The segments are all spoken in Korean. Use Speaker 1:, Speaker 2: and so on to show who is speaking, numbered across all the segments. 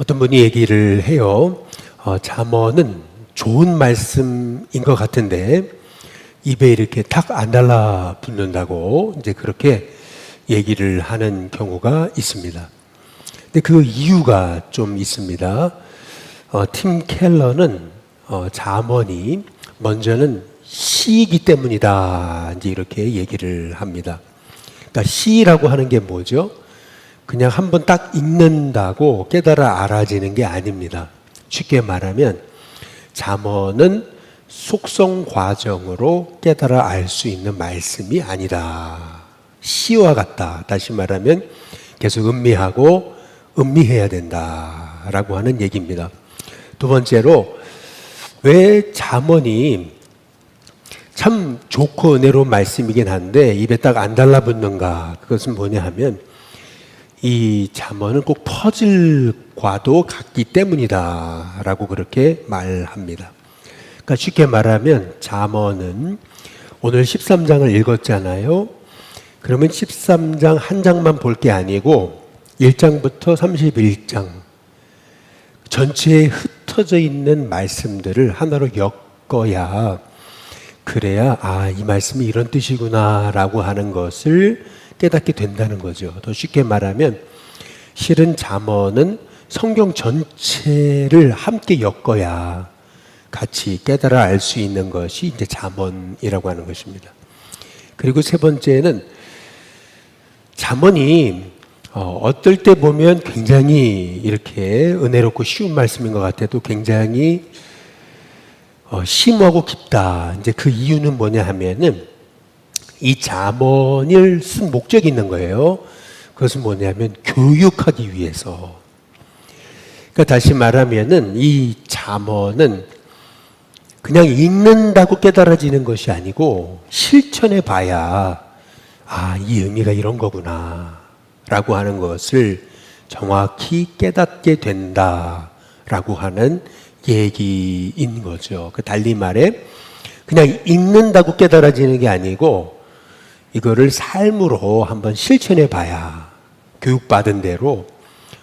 Speaker 1: 어떤 분이 얘기를 해요. 잠언은 좋은 말씀인 것 같은데 입에 이렇게 탁 안 달라붙는다고 이제 그렇게 얘기를 하는 경우가 있습니다. 근데 그 이유가 좀 있습니다. 팀 켈러는 잠언이 먼저는 시이기 때문이다 이제 이렇게 얘기를 합니다. 그러니까 시라고 하는 게 뭐죠? 그냥 한번 딱 읽는다고 깨달아 알아지는 게 아닙니다. 쉽게 말하면 잠언은 속성 과정으로 깨달아 알 수 있는 말씀이 아니다. 시와 같다. 다시 말하면 계속 음미하고 음미해야 된다라고 하는 얘기입니다. 두 번째로 왜 잠언이 참 좋고 은혜로운 말씀이긴 한데 입에 딱 안 달라붙는가? 그것은 뭐냐 하면 이 잠언은 꼭 퍼즐과도 같기 때문이다 라고 그렇게 말합니다. 그러니까 쉽게 말하면 잠언은 오늘 13장을 읽었잖아요. 그러면 13장 한 장만 볼 게 아니고 1장부터 31장 전체에 흩어져 있는 말씀들을 하나로 엮어야 그래야 이 말씀이 이런 뜻이구나 라고 하는 것을 깨닫게 된다는 거죠. 더 쉽게 말하면 실은 잠언은 성경 전체를 함께 엮어야 같이 깨달아 알 수 있는 것이 이제 잠언이라고 하는 것입니다. 그리고 세 번째는 잠언이 어떨 때 보면 굉장히 이렇게 은혜롭고 쉬운 말씀인 것 같아도 굉장히 심오하고 깊다. 이제 그 이유는 뭐냐 하면은 이 잠언을 쓴 목적이 있는 거예요. 그것은 뭐냐면 교육하기 위해서. 그러니까 다시 말하면은 이 잠언은 그냥 읽는다고 깨달아지는 것이 아니고 실천해 봐야 이 의미가 이런 거구나 라고 하는 것을 정확히 깨닫게 된다라고 하는 얘기인 거죠. 달리 말해 그냥 읽는다고 깨달아지는 게 아니고 이거를 삶으로 한번 실천해 봐야 교육받은 대로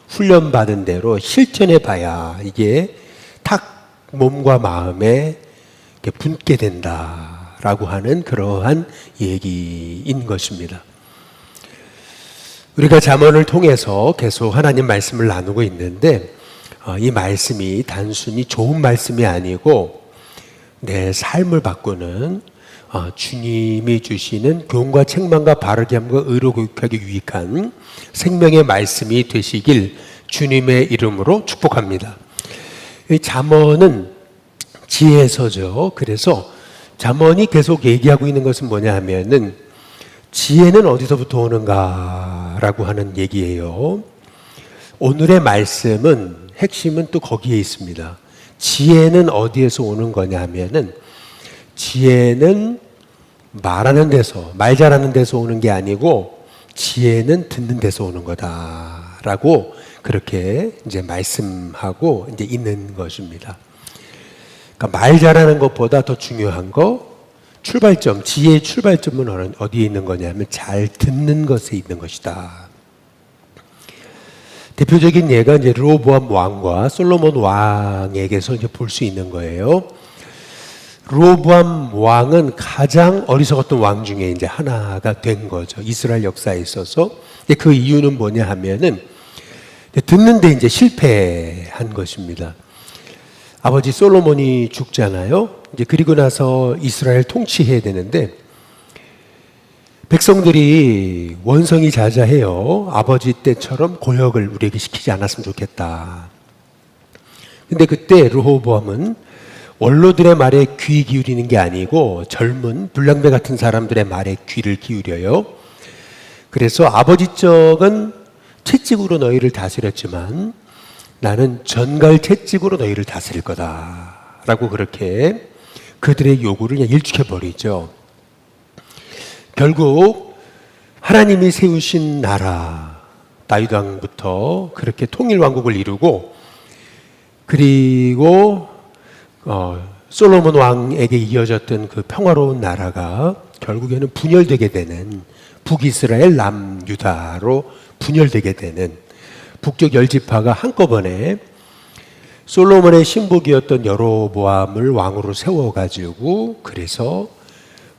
Speaker 1: 훈련받은 대로 실천해 봐야 이게 탁 몸과 마음에 붙게 된다라고 하는 그러한 얘기인 것입니다. 우리가 잠언을 통해서 계속 하나님 말씀을 나누고 있는데 이 말씀이 단순히 좋은 말씀이 아니고 내 삶을 바꾸는 주님이 주시는 교훈과 책망과 바르게 함과 의로 교육하기 유익한 생명의 말씀이 되시길 주님의 이름으로 축복합니다. 이 잠언은 지혜서죠. 그래서 잠언이 계속 얘기하고 있는 것은 뭐냐 하면은 지혜는 어디서부터 오는가라고 하는 얘기예요. 오늘의 말씀은 핵심은 또 거기에 있습니다. 지혜는 어디에서 오는 거냐 하면은 지혜는 말하는 데서, 말 잘하는 데서 오는 게 아니고 지혜는 듣는 데서 오는 거다라고 그렇게 이제 말씀하고 이제 있는 것입니다. 그러니까 말 잘하는 것보다 더 중요한 거 출발점, 지혜의 출발점은 어디에 있는 거냐면 잘 듣는 것에 있는 것이다. 대표적인 예가 이제 르호보암 왕과 솔로몬 왕에게서 이제 볼 수 있는 거예요. 르호보암 왕은 가장 어리석었던 왕 중에 이제 하나가 된 거죠. 이스라엘 역사에 있어서. 그 이유는 뭐냐 하면은 듣는데 이제 실패한 것입니다. 아버지 솔로몬이 죽잖아요. 이제 그리고 나서 이스라엘 통치해야 되는데 백성들이 원성이 자자해요. 아버지 때처럼 고역을 우리에게 시키지 않았으면 좋겠다. 근데 그때 르호보암은 원로들의 말에 귀 기울이는 게 아니고 젊은 불량배 같은 사람들의 말에 귀를 기울여요. 그래서 아버지 쪽은 채찍으로 너희를 다스렸지만 나는 전갈 채찍으로 너희를 다스릴 거다 라고 그렇게 그들의 요구를 그냥 일축해버리죠. 결국 하나님이 세우신 나라 다윗 왕부터 그렇게 통일왕국을 이루고 그리고 솔로몬 왕에게 이어졌던 그 평화로운 나라가 결국에는 분열되게 되는 북이스라엘 남유다로 분열되게 되는 북쪽 10지파가 한꺼번에 솔로몬의 신복이었던 여로보암을 왕으로 세워가지고 그래서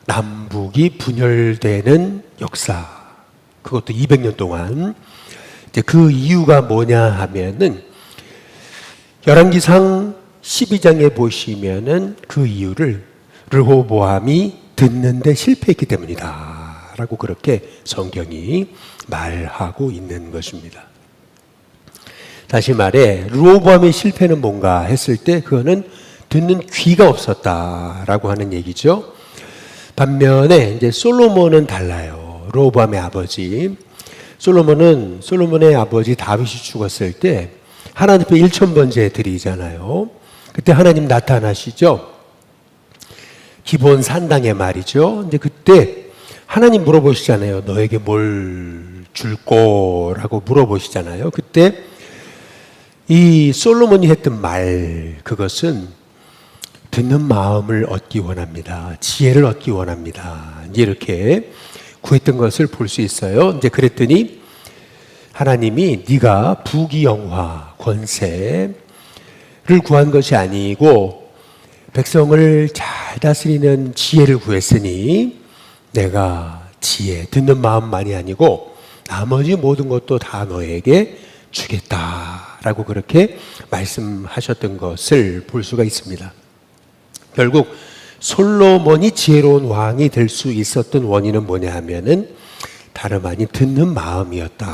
Speaker 1: 남북이 분열되는 역사, 그것도 200년 동안. 이제 그 이유가 뭐냐 하면은 열왕기상 12장에 보시면은 그 이유를 르호보암이 듣는데 실패했기 때문이다 라고 그렇게 성경이 말하고 있는 것입니다. 다시 말해 르호보암의 실패는 뭔가 했을 때 그거는 듣는 귀가 없었다라고 하는 얘기죠. 반면에 이제 솔로몬은 달라요. 르호보암의 아버지 솔로몬의 아버지 다윗이 죽었을 때 하나님 앞에 1000번째 드리잖아요. 그때 하나님 나타나시죠. 기본 산당에 말이죠. 이제 그때 하나님 물어보시잖아요. 너에게 뭘 줄꼬라고 물어보시잖아요. 그때 이 솔로몬이 했던 말, 그것은 듣는 마음을 얻기 원합니다. 지혜를 얻기 원합니다. 이렇게 구했던 것을 볼 수 있어요. 이제 그랬더니 하나님이 네가 부귀영화, 권세를 구한 것이 아니고 백성을 잘 다스리는 지혜를 구했으니 내가 지혜, 듣는 마음만이 아니고 나머지 모든 것도 다 너에게 주겠다라고 그렇게 말씀하셨던 것을 볼 수가 있습니다. 결국 솔로몬이 지혜로운 왕이 될 수 있었던 원인은 뭐냐 하면은 다름 아닌 듣는 마음이었다라고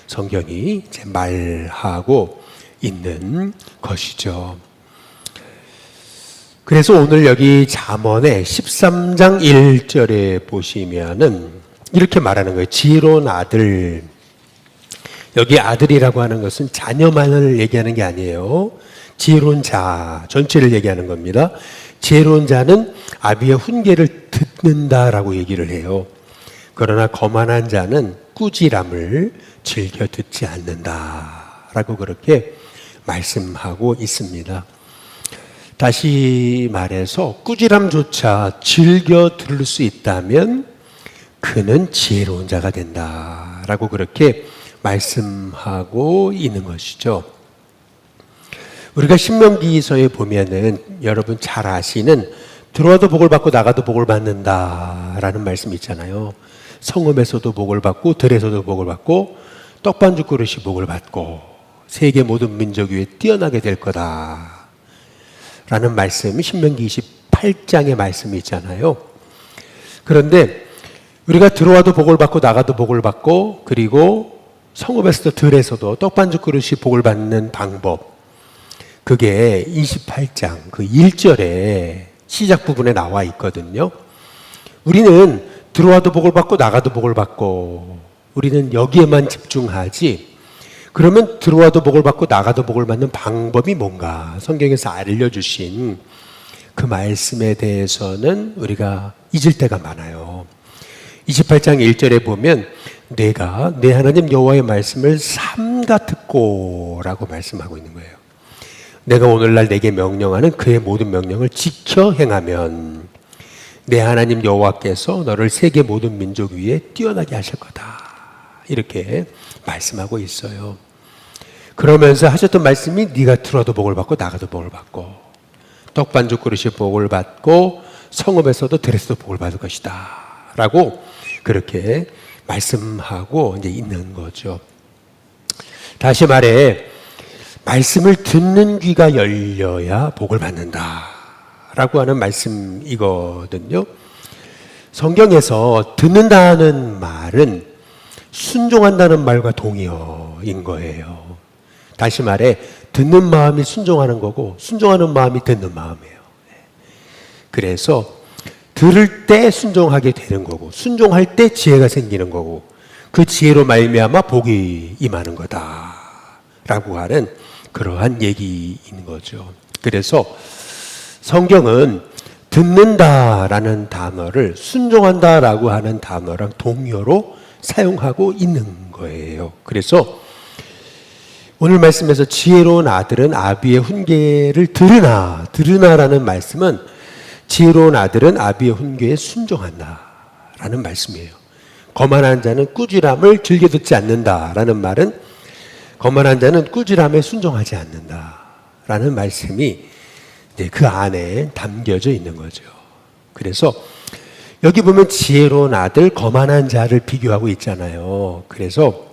Speaker 1: 성경이 이제 말하고 있는 것이죠. 그래서 오늘 여기 잠언의 13장 1절에 보시면은 이렇게 말하는 거예요. 지혜로운 아들. 여기 아들이라고 하는 것은 자녀만을 얘기하는 게 아니에요. 지혜로운 자 전체를 얘기하는 겁니다. 지혜로운 자는 아비의 훈계를 듣는다라고 얘기를 해요. 그러나 거만한 자는 꾸지람을 즐겨 듣지 않는다라고 그렇게 말씀하고 있습니다. 다시 말해서 꾸지람조차 즐겨 들을 수 있다면 그는 지혜로운 자가 된다라고 그렇게 말씀하고 있는 것이죠. 우리가 신명기서에 보면은 여러분 잘 아시는 들어와도 복을 받고 나가도 복을 받는다라는 말씀이 있잖아요. 성읍에서도 복을 받고 들에서도 복을 받고 떡반죽 그릇이 복을 받고 세계 모든 민족 위에 뛰어나게 될 거다 라는 말씀이 신명기 28장의 말씀이 있잖아요. 그런데 우리가 들어와도 복을 받고 나가도 복을 받고 그리고 성읍에서도 들에서도 떡반죽 그릇이 복을 받는 방법, 그게 28장 그 1절에 시작 부분에 나와 있거든요. 우리는 들어와도 복을 받고 나가도 복을 받고 우리는 여기에만 집중하지, 그러면 들어와도 복을 받고 나가도 복을 받는 방법이 뭔가 성경에서 알려주신 그 말씀에 대해서는 우리가 잊을 때가 많아요. 28장 1절에 보면 내가 내 하나님 여호와의 말씀을 삼가 듣고 라고 말씀하고 있는 거예요. 내가 오늘날 내게 명령하는 그의 모든 명령을 지켜 행하면 내 하나님 여호와께서 너를 세계 모든 민족 위에 뛰어나게 하실 거다, 이렇게 말씀하고 있어요. 그러면서 하셨던 말씀이 네가 들어도 복을 받고 나가도 복을 받고 떡반죽 그릇이 복을 받고 성읍에서도 들에서도 복을 받을 것이다 라고 그렇게 말씀하고 이제 있는 거죠. 다시 말해 말씀을 듣는 귀가 열려야 복을 받는다 라고 하는 말씀이거든요. 성경에서 듣는다는 말은 순종한다는 말과 동의어인 거예요. 다시 말해 듣는 마음이 순종하는 거고 순종하는 마음이 듣는 마음이에요. 그래서 들을 때 순종하게 되는 거고 순종할 때 지혜가 생기는 거고 그 지혜로 말미암아 복이 임하는 거다라고 하는 그러한 얘기인 거죠. 그래서 성경은 듣는다라는 단어를 순종한다라고 하는 단어랑 동의어로 사용하고 있는 거예요. 그래서 오늘 말씀에서 지혜로운 아들은 아비의 훈계를 들으나라는 말씀은 지혜로운 아들은 아비의 훈계에 순종한다라는 말씀이에요. 거만한 자는 꾸지람을 즐겨 듣지 않는다라는 말은 거만한 자는 꾸지람에 순종하지 않는다라는 말씀이 이제 그 안에 담겨져 있는 거죠. 그래서 여기 보면 지혜로운 아들, 거만한 자를 비교하고 있잖아요. 그래서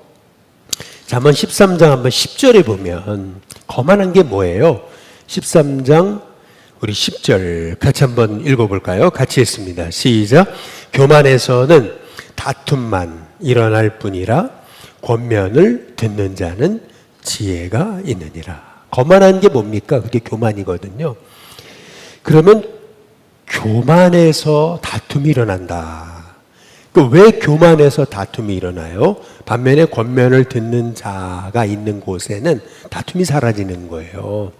Speaker 1: 잠언 13장 한번 10절에 보면 거만한 게 뭐예요? 13장 우리 10절 같이 한번 읽어볼까요? 같이 읽습니다. 시작. 교만에서는 다툼만 일어날 뿐이라 권면을 듣는 자는 지혜가 있느니라. 거만한 게 뭡니까? 그게 교만이거든요. 그러면 교만에서 다툼이 일어난다. 왜 교만에서 다툼이 일어나요? 반면에 권면을 듣는 자가 있는 곳에는 다툼이 사라지는 거예요.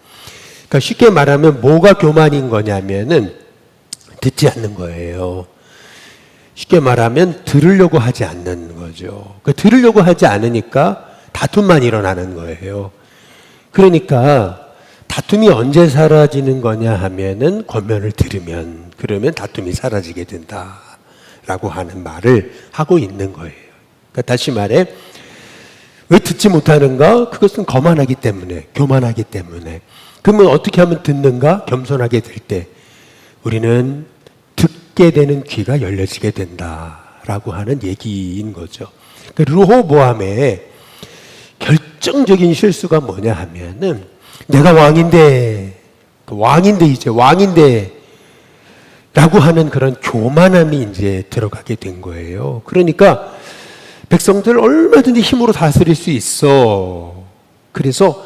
Speaker 1: 그러니까 쉽게 말하면 뭐가 교만인 거냐면은 듣지 않는 거예요. 쉽게 말하면 들으려고 하지 않는 거죠. 들으려고 하지 않으니까 다툼만 일어나는 거예요. 그러니까 다툼이 언제 사라지는 거냐 하면은 권면을 들으면, 그러면 다툼이 사라지게 된다라고 하는 말을 하고 있는 거예요. 그러니까 다시 말해, 왜 듣지 못하는가? 그것은 거만하기 때문에, 교만하기 때문에. 그러면 어떻게 하면 듣는가? 겸손하게 될 때 우리는 듣게 되는 귀가 열려지게 된다라고 하는 얘기인 거죠. 그러니까 르호보암의 결정적인 실수가 뭐냐 하면은 내가 왕인데 이제 왕인데 라고 하는 그런 교만함이 이제 들어가게 된 거예요. 그러니까 백성들 얼마든지 힘으로 다스릴 수 있어. 그래서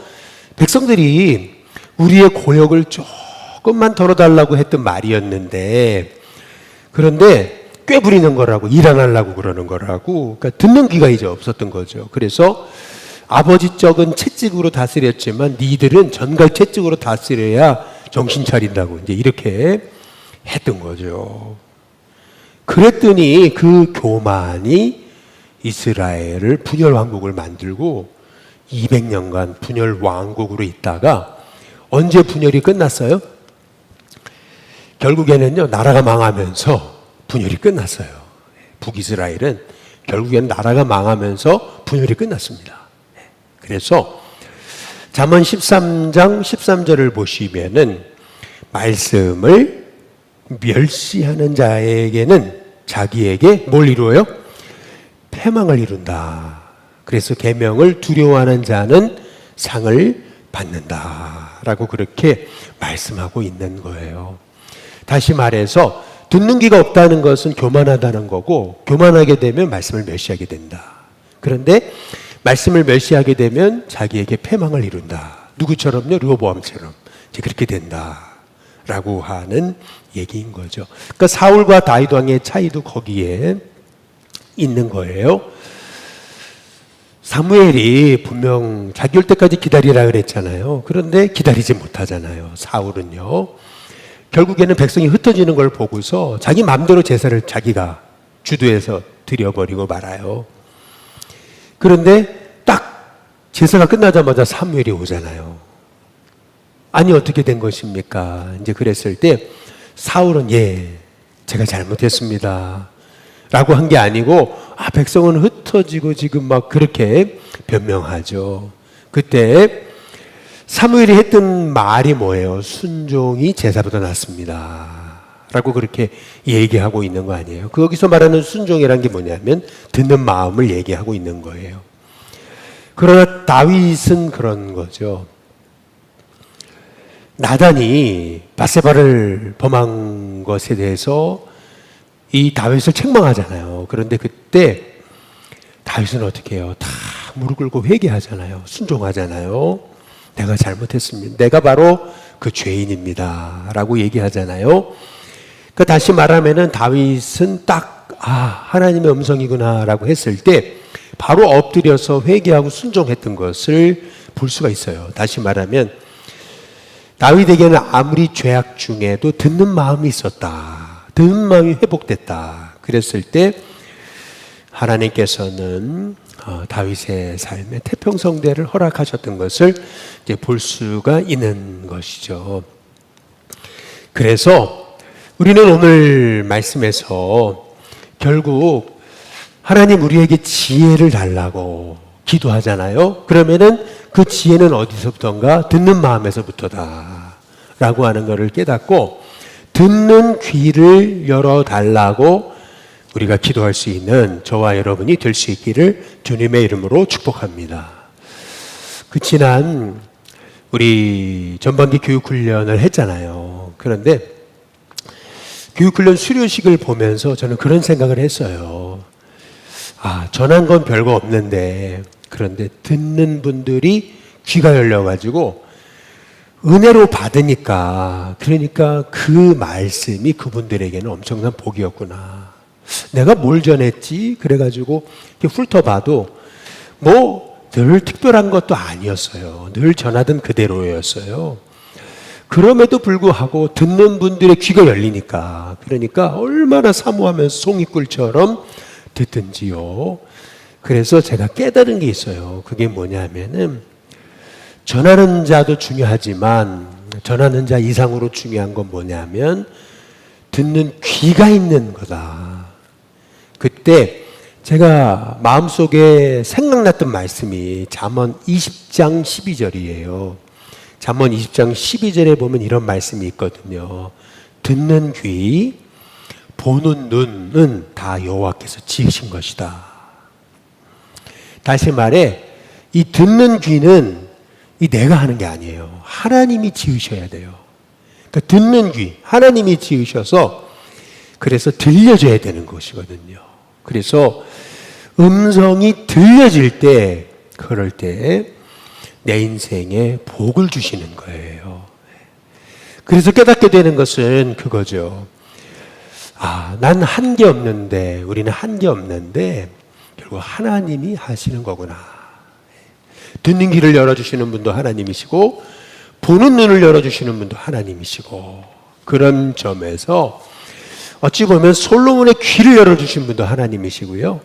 Speaker 1: 백성들이 우리의 고역을 조금만 덜어달라고 했던 말이었는데, 그런데 꾀부리는 거라고, 일 안 하려고 그러는 거라고, 그러니까 듣는 귀가 이제 없었던 거죠. 그래서 아버지 쪽은 채찍으로 다스렸지만 니들은 전갈 채찍으로 다스려야 정신 차린다고 이제 이렇게 했던 거죠. 그랬더니 그 교만이 이스라엘을 분열 왕국을 만들고 200년간 분열 왕국으로 있다가 언제 분열이 끝났어요? 결국에는요, 나라가 망하면서 분열이 끝났어요. 북이스라엘은 결국에는 나라가 망하면서 분열이 끝났습니다. 그래서 잠언 13장 13절을 보시면은 말씀을 멸시하는 자에게는 자기에게 뭘 이루어요? 패망을 이룬다. 그래서 계명을 두려워하는 자는 상을 받는다라고 그렇게 말씀하고 있는 거예요. 다시 말해서 듣는 귀가 없다는 것은 교만하다는 거고, 교만하게 되면 말씀을 멸시하게 된다. 그런데 말씀을 멸시하게 되면 자기에게 패망을 이룬다. 누구처럼요? 르호보암처럼 이제 그렇게 된다라고 하는 얘기인 거죠. 그러니까 사울과 다윗 왕의 차이도 거기에 있는 거예요. 사무엘이 분명 자기 올 때까지 기다리라 그랬잖아요. 그런데 기다리지 못하잖아요. 사울은요. 결국에는 백성이 흩어지는 걸 보고서 자기 마음대로 제사를 자기가 주도해서 드려버리고 말아요. 그런데 딱 제사가 끝나자마자 사무엘이 오잖아요. 아니 어떻게 된 것입니까? 이제 그랬을 때 사울은 제가 잘못했습니다 라고 한 게 아니고 백성은 흩어지고 지금 막 그렇게 변명하죠. 그때 사무엘이 했던 말이 뭐예요? 순종이 제사보다 낫습니다 라고 그렇게 얘기하고 있는 거 아니에요? 거기서 말하는 순종이란 게 뭐냐면 듣는 마음을 얘기하고 있는 거예요. 그러나 다윗은 그런 거죠. 나단이 밧세바를 범한 것에 대해서 이 다윗을 책망하잖아요. 그런데 그때 다윗은 어떻게 해요? 다 무릎 꿇고 회개하잖아요. 순종하잖아요. 내가 잘못했습니다. 내가 바로 그 죄인입니다 라고 얘기하잖아요. 그러니까 다시 말하면은 다윗은 딱 하나님의 음성이구나 라고 했을 때 바로 엎드려서 회개하고 순종했던 것을 볼 수가 있어요. 다시 말하면 다윗에게는 아무리 죄악 중에도 듣는 마음이 있었다. 듣는 마음이 회복됐다. 그랬을 때 하나님께서는 다윗의 삶에 태평성대를 허락하셨던 것을 이제 볼 수가 있는 것이죠. 그래서 우리는 오늘 말씀에서 결국 하나님 우리에게 지혜를 달라고 기도하잖아요. 그러면은 그 지혜는 어디서부터인가? 듣는 마음에서부터다 라고 하는 것을 깨닫고 듣는 귀를 열어달라고 우리가 기도할 수 있는 저와 여러분이 될 수 있기를 주님의 이름으로 축복합니다. 그 지난 우리 전반기 교육훈련을 했잖아요. 그런데 교육훈련 수료식을 보면서 저는 그런 생각을 했어요. 전한 건 별거 없는데 그런데 듣는 분들이 귀가 열려가지고 은혜로 받으니까 그러니까 그 말씀이 그분들에게는 엄청난 복이었구나. 내가 뭘 전했지? 그래가지고 훑어봐도 뭐 늘 특별한 것도 아니었어요. 늘 전하던 그대로였어요. 그럼에도 불구하고 듣는 분들의 귀가 열리니까 그러니까 얼마나 사모하면서 송이꿀처럼 듣든지요. 그래서 제가 깨달은 게 있어요. 그게 뭐냐면은 전하는 자도 중요하지만 전하는 자 이상으로 중요한 건 뭐냐면 듣는 귀가 있는 거다. 그때 제가 마음속에 생각났던 말씀이 잠언 20장 12절이에요. 잠언 20장 12절에 보면 이런 말씀이 있거든요. 듣는 귀, 보는 눈은 다 여호와께서 지으신 것이다. 다시 말해 이 듣는 귀는 이 내가 하는 게 아니에요. 하나님이 지으셔야 돼요. 그러니까 듣는 귀, 하나님이 지으셔서 그래서 들려줘야 되는 것이거든요. 그래서 음성이 들려질 때, 그럴 때 내 인생에 복을 주시는 거예요. 그래서 깨닫게 되는 것은 그거죠. 난 한 게 없는데, 우리는 한 게 없는데 결국 하나님이 하시는 거구나. 듣는 귀를 열어주시는 분도 하나님이시고 보는 눈을 열어주시는 분도 하나님이시고 그런 점에서 어찌 보면 솔로몬의 귀를 열어주신 분도 하나님이시고요.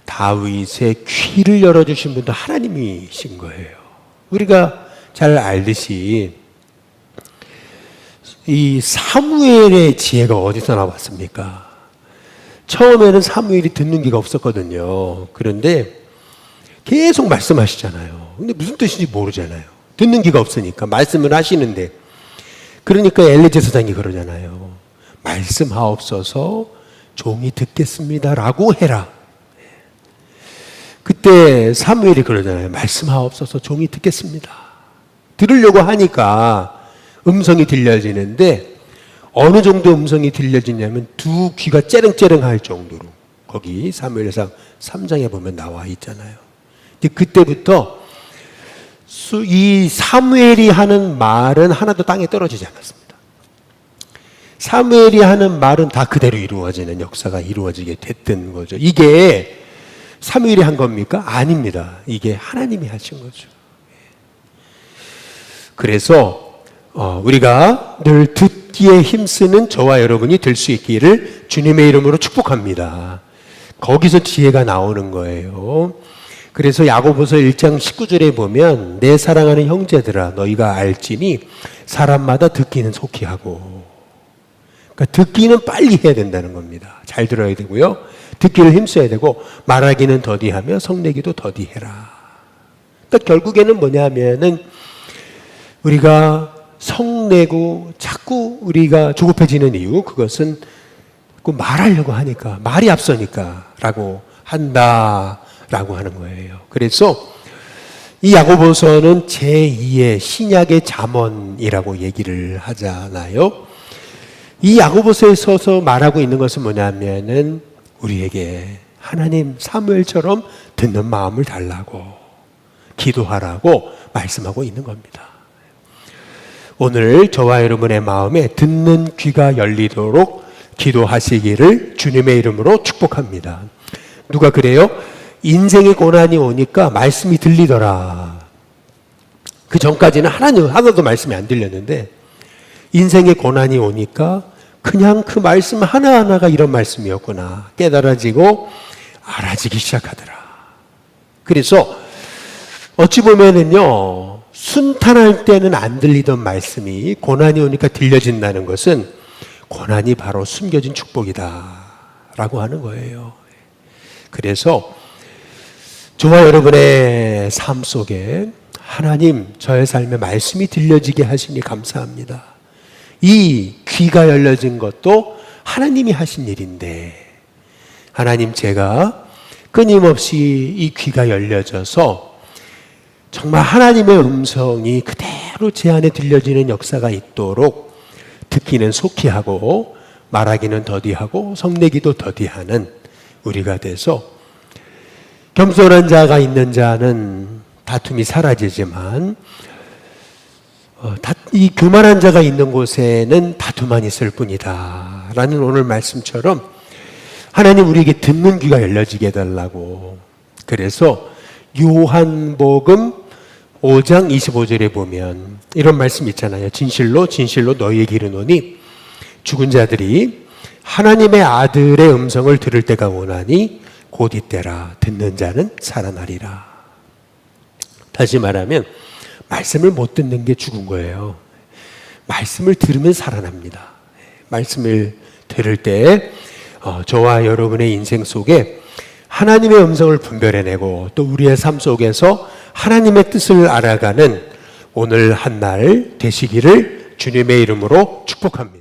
Speaker 1: 다윗의 귀를 열어주신 분도 하나님이신 거예요. 우리가 잘 알듯이 이 사무엘의 지혜가 어디서 나왔습니까? 처음에는 사무엘이 듣는 귀가 없었거든요. 그런데 계속 말씀하시잖아요. 근데 무슨 뜻인지 모르잖아요. 듣는 귀가 없으니까 말씀을 하시는데 그러니까 엘리제 사장이 그러잖아요. 말씀하옵소서 종이 듣겠습니다라고 해라. 그때 사무엘이 그러잖아요. 말씀하옵소서 종이 듣겠습니다. 들으려고 하니까 음성이 들려지는데 어느 정도 음성이 들려지냐면 두 귀가 째릉째릉할 정도로 거기 사무엘상 3장에 보면 나와 있잖아요. 그때부터 이 사무엘이 하는 말은 하나도 땅에 떨어지지 않았습니다. 사무엘이 하는 말은 다 그대로 이루어지는 역사가 이루어지게 됐던 거죠. 이게 사무엘이 한 겁니까? 아닙니다. 이게 하나님이 하신 거죠. 그래서 우리가 늘 듣기에 힘쓰는 저와 여러분이 될 수 있기를 주님의 이름으로 축복합니다. 거기서 지혜가 나오는 거예요. 그래서 야고보서 1장 19절에 보면 내 사랑하는 형제들아 너희가 알지니 사람마다 듣기는 속히 하고, 그러니까 듣기는 빨리 해야 된다는 겁니다. 잘 들어야 되고요. 듣기를 힘써야 되고 말하기는 더디하며 성내기도 더디해라. 그러니까 결국에는 뭐냐면은 우리가 성내고 자꾸 우리가 조급해지는 이유, 그것은 말하려고 하니까, 말이 앞서니까 라고 한다라고 하는 거예요. 그래서 이 야고보서는 제2의 신약의 잠언이라고 얘기를 하잖아요. 이 야고보서에 서서 말하고 있는 것은 뭐냐면은 우리에게 하나님 사무엘처럼 듣는 마음을 달라고 기도하라고 말씀하고 있는 겁니다. 오늘 저와 여러분의 마음에 듣는 귀가 열리도록 기도하시기를 주님의 이름으로 축복합니다. 누가 그래요? 인생의 고난이 오니까 말씀이 들리더라. 그 전까지는 하나도 말씀이 안 들렸는데 인생의 고난이 오니까 그냥 그 말씀 하나하나가 이런 말씀이었구나 깨달아지고 알아지기 시작하더라. 그래서 어찌 보면은요, 순탄할 때는 안 들리던 말씀이 고난이 오니까 들려진다는 것은 고난이 바로 숨겨진 축복이다 라고 하는 거예요. 그래서 저와 여러분의 삶 속에 하나님 저의 삶에 말씀이 들려지게 하시니 감사합니다. 이 귀가 열려진 것도 하나님이 하신 일인데 하나님 제가 끊임없이 이 귀가 열려져서 정말 하나님의 음성이 그대로 제 안에 들려지는 역사가 있도록 듣기는 속히 하고 말하기는 더디하고 성내기도 더디하는 우리가 돼서 겸손한 자가 있는 자는 다툼이 사라지지만 이 교만한 자가 있는 곳에는 다툼만 있을 뿐이다 라는 오늘 말씀처럼 하나님 우리에게 듣는 귀가 열려지게 해달라고. 그래서 요한복음 5장 25절에 보면 이런 말씀 있잖아요. 진실로 진실로 너희에게 이르노니 죽은 자들이 하나님의 아들의 음성을 들을 때가 오나니 곧 이때라. 듣는 자는 살아나리라. 다시 말하면 말씀을 못 듣는 게 죽은 거예요. 말씀을 들으면 살아납니다. 말씀을 들을 때 저와 여러분의 인생 속에 하나님의 음성을 분별해내고 또 우리의 삶 속에서 하나님의 뜻을 알아가는 오늘 한 날 되시기를 주님의 이름으로 축복합니다.